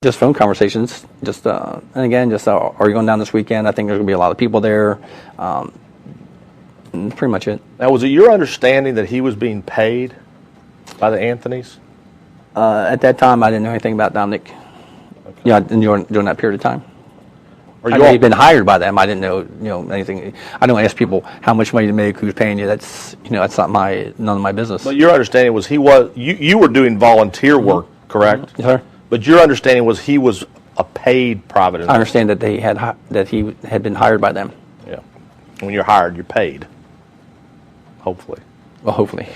Just phone conversations. And again, are you going down this weekend? I think there's going to be a lot of people there. And pretty much it. Now, was it your understanding that he was being paid by the Anthonys? At that time, I didn't know anything about Dominic. Okay. Yeah, during that period of time. I knew he'd been hired by them. I didn't know, anything. I don't ask people how much money to make, who's paying you. That's that's not none of my business. But your understanding was you were doing volunteer work, correct? Yes, sir. But your understanding was he was a paid private investigator. I understand that he had been hired by them. Yeah. When you're hired, you're paid. Hopefully. Well, hopefully.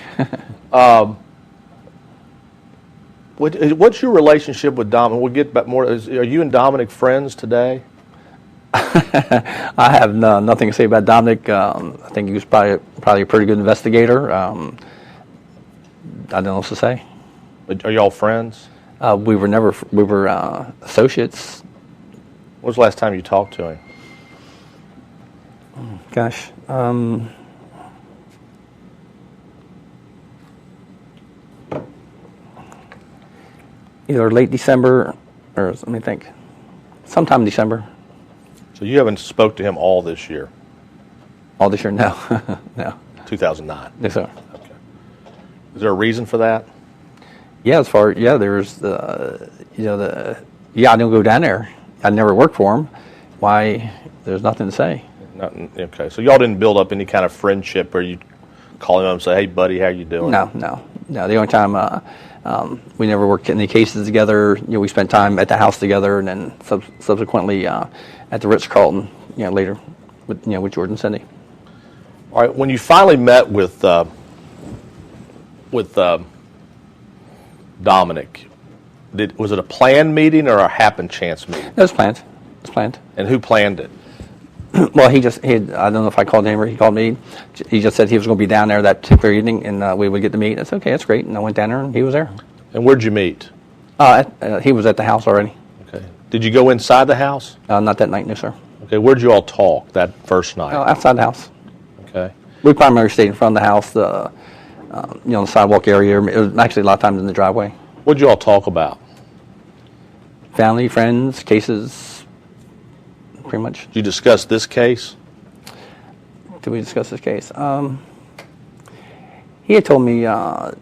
What's your relationship with Dominic? We'll get back more. Are you and Dominic friends today? I have nothing to say about Dominic. I think he was probably a pretty good investigator. I don't know what to say. Are y'all friends? We were associates. When was the last time you talked to him? Gosh. Either late December or let me think. Sometime in December. So you haven't spoke to him all this year? All this year? No. No. 2009? Yes, sir. Okay. Is there a reason for that? Yeah, there's I don't go down there. I never worked for him. Why? There's nothing to say. Nothing. Okay. So y'all didn't build up any kind of friendship where you call him up and say, "Hey, buddy, how you doing?" No. The only time we never worked any cases together. We spent time at the house together, and then subsequently at the Ritz-Carlton. Later with George and Cindy. All right. When you finally met with Dominic, was it a planned meeting or a happen chance meeting? It was planned. It was planned. And who planned it? Well, I don't know if I called him or he called me. He just said he was going to be down there that particular evening, and we would get to meet. I said, okay, that's great. And I went down there, and he was there. And where'd you meet? He was at the house already. Okay. Did you go inside the house? Not that night, no, sir. Okay. Where'd you all talk that first night? Outside the house. Okay. We primarily stayed in front of the house, the sidewalk area. It was actually a lot of times in the driveway. What'd you all talk about? Family, friends, cases. Pretty much. Did you discuss this case? Did we discuss this case? He had told me about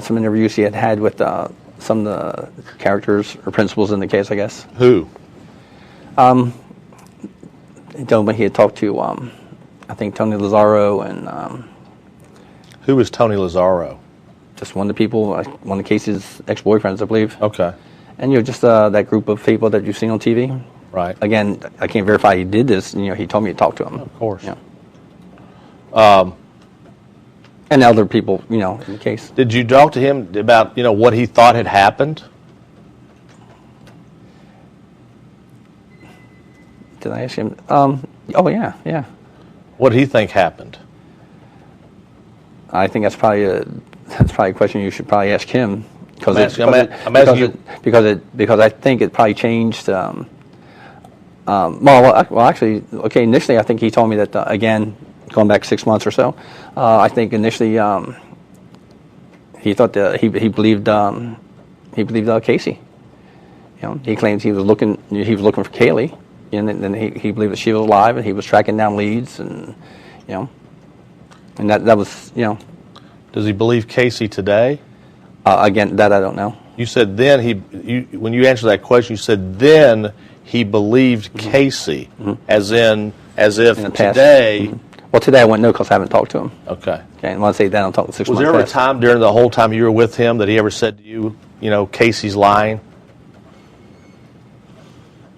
some interviews he had with some of the characters or principals in the case, I guess. Who? He told me he had talked to, I think, Tony Lazaro and... Who was Tony Lazaro? Just one of the people, one of the case's ex-boyfriends, I believe. Okay. And, just that group of people that you've seen on TV. Right. Again, I can't verify he did this. He told me to talk to him. Of course. Yeah. And other people, in the case. Did you talk to him about, what he thought had happened? Did I ask him? Oh, yeah. What did he think happened? I think that's probably a question you should probably ask him. Because I think it probably changed. Actually, initially I think he told me that, again, going back 6 months or so, I think initially he thought that he believed Casey. He claims he was looking for Kaylee, and then he believed that she was alive, and he was tracking down leads, and and that was Does he believe Casey today? Again, that I don't know. You said then when you answered that question, you said then he believed Casey, as if today. Mm-hmm. Well, today I wouldn't know because I haven't talked to him. Okay. And when I say that, I'm talking 6 months. Was there ever a time during the whole time you were with him that he ever said to you, Casey's lying?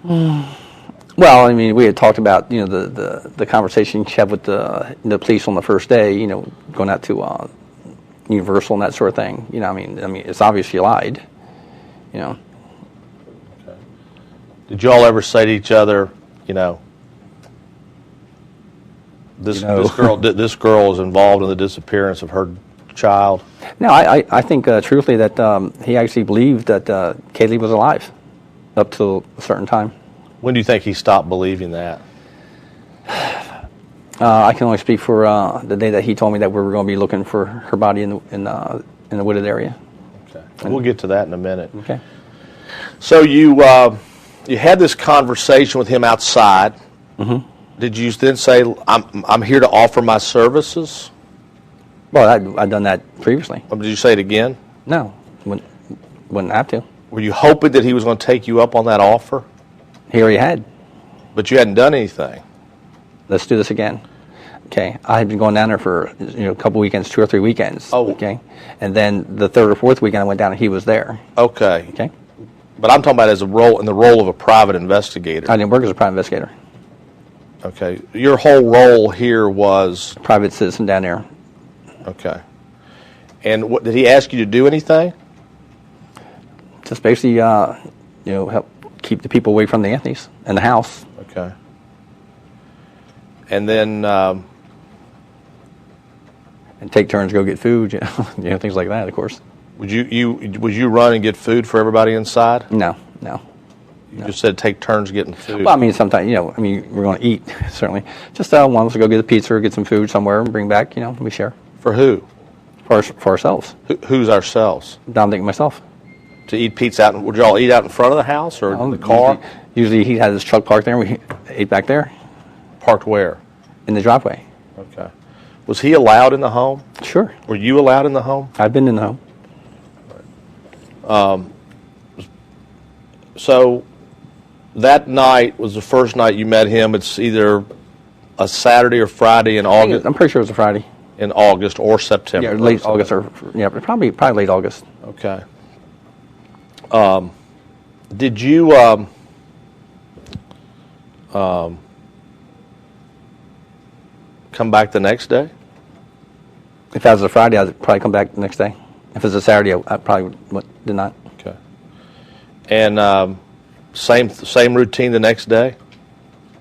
Well, we had talked about the conversation he had with the police on the first day. Going out to Universal and that sort of thing. It's obvious he lied. Okay. Did you all ever say to each other, this girl is involved in the disappearance of her child? No, I think truthfully that he actually believed that Kaylee was alive up to a certain time. When do you think he stopped believing that? I can only speak for the day that he told me that we were going to be looking for her body in the wooded area. Okay. We'll get to that in a minute. Okay. So you had this conversation with him outside. Mm-hmm. Did you then say, I'm here to offer my services? Well, I'd done that previously. Or did you say it again? No, wouldn't have to. Were you hoping that he was going to take you up on that offer? He already had. But you hadn't done anything. Let's do this again. Okay, I had been going down there for a couple weekends, 2 or 3 weekends. Oh. Okay, and then the 3rd or 4th weekend I went down and he was there. Okay. Okay. But I'm talking about in the role of a private investigator. I didn't work as a private investigator. Okay. Your whole role here was Private citizen down there. Okay. And what did he ask you to do anything? Just basically, help keep the people away from the Anthonys and the house. Okay. And then and take turns go get food, things like that, of course. Would you run and get food for everybody inside? No. You just said take turns getting food. Well, I mean, sometimes, we're going to eat, certainly. Just one of us will go get a pizza or get some food somewhere and bring back, we share. For who? For ourselves. Who's ourselves? Dominic and myself. To eat pizza out, would you all eat out in front of the house or in the car? Usually he had his truck parked there and we ate back there. Parked where? In the driveway. Okay. Was he allowed in the home? Sure. Were you allowed in the home? I've been in the home. So that night was the first night you met him. It's either a Saturday or Friday in August. I'm pretty sure it was a Friday. In August or September. Yeah, late August probably late August. Okay. Did you come back the next day? If that was a Friday, I'd probably come back the next day. If it was a Saturday, I probably did not. Okay. And same routine the next day?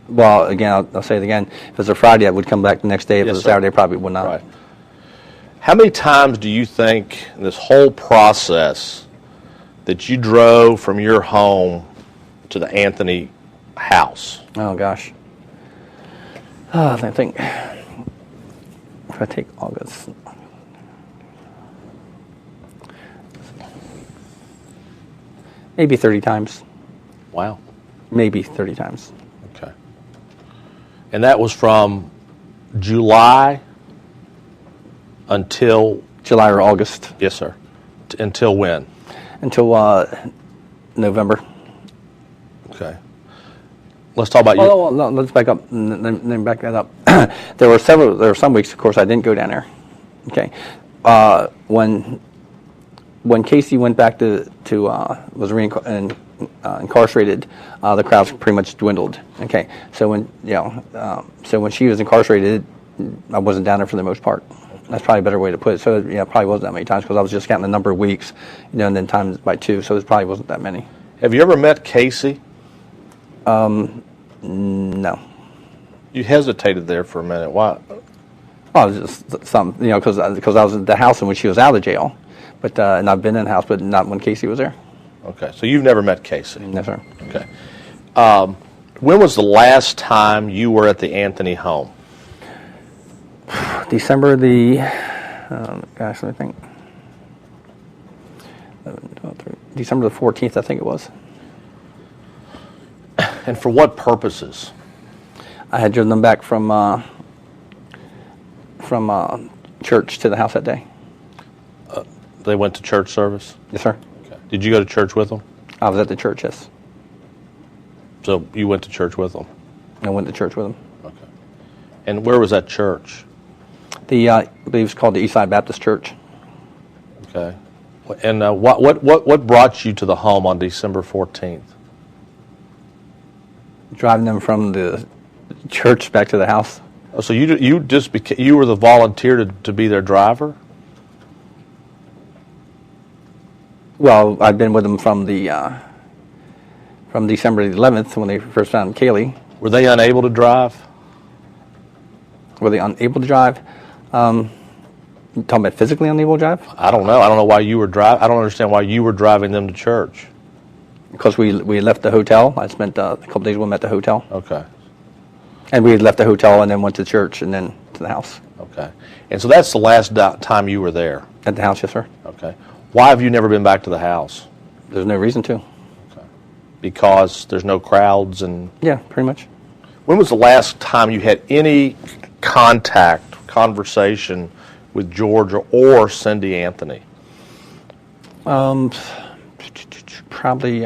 Well, again, I'll say it again. If it was a Friday, I would come back the next day. If it was a Saturday, I probably would not. Right. How many times do you think in this whole process that you drove from your home to the Anthony house? Oh, gosh. I think if I take August, maybe 30 times. Wow. Maybe 30 times. Okay. And that was from July until? July or August. Yes, sir. Until when? Until November. Okay. Let's talk about you. No, let's back up. Then back that up. There were some weeks, of course, I didn't go down there. Okay. When Casey went back was incarcerated, the crowds pretty much dwindled. Okay. So when she was incarcerated, I wasn't down there for the most part. That's probably a better way to put it. So it probably wasn't that many times because I was just counting the number of weeks, and then times by 2. So it probably wasn't that many. Have you ever met Casey? No. You hesitated there for a minute. Why? Well, it was just something, because I was at the house when she was out of jail, but and I've been in the house, but not when Casey was there. Okay, so you've never met Casey? No, sir. Okay. When was the last time you were at the Anthony home? December the, let me think. December the 14th, I think it was. And for what purposes? I had driven them back from church to the house that day. They went to church service? Yes, sir. Okay. Did you go to church with them? I was at the church, yes. So you went to church with them? I went to church with them. Okay. And where was that church? I believe it's called the Eastside Baptist Church. Okay. And what brought you to the home on December 14th? Driving them from the church back to the house. Oh, so you were the volunteer to be their driver? Well, I'd been with them from December the 11th when they first found Kaylee. Were they unable to drive? Were they unable to drive? You talking about physically unable to drive? I don't know. I don't know why you were driving. I don't understand why you were driving them to church. Because we left the hotel. I spent a couple days with them at the hotel. Okay. And we had left the hotel and then went to church and then to the house. Okay. And so that's the last time you were there? At the house, yes, sir. Okay. Why have you never been back to the house? There's no reason to. because there's no crowds and... Yeah, pretty much. When was the last time you had any conversation with George or Cindy Anthony? Probably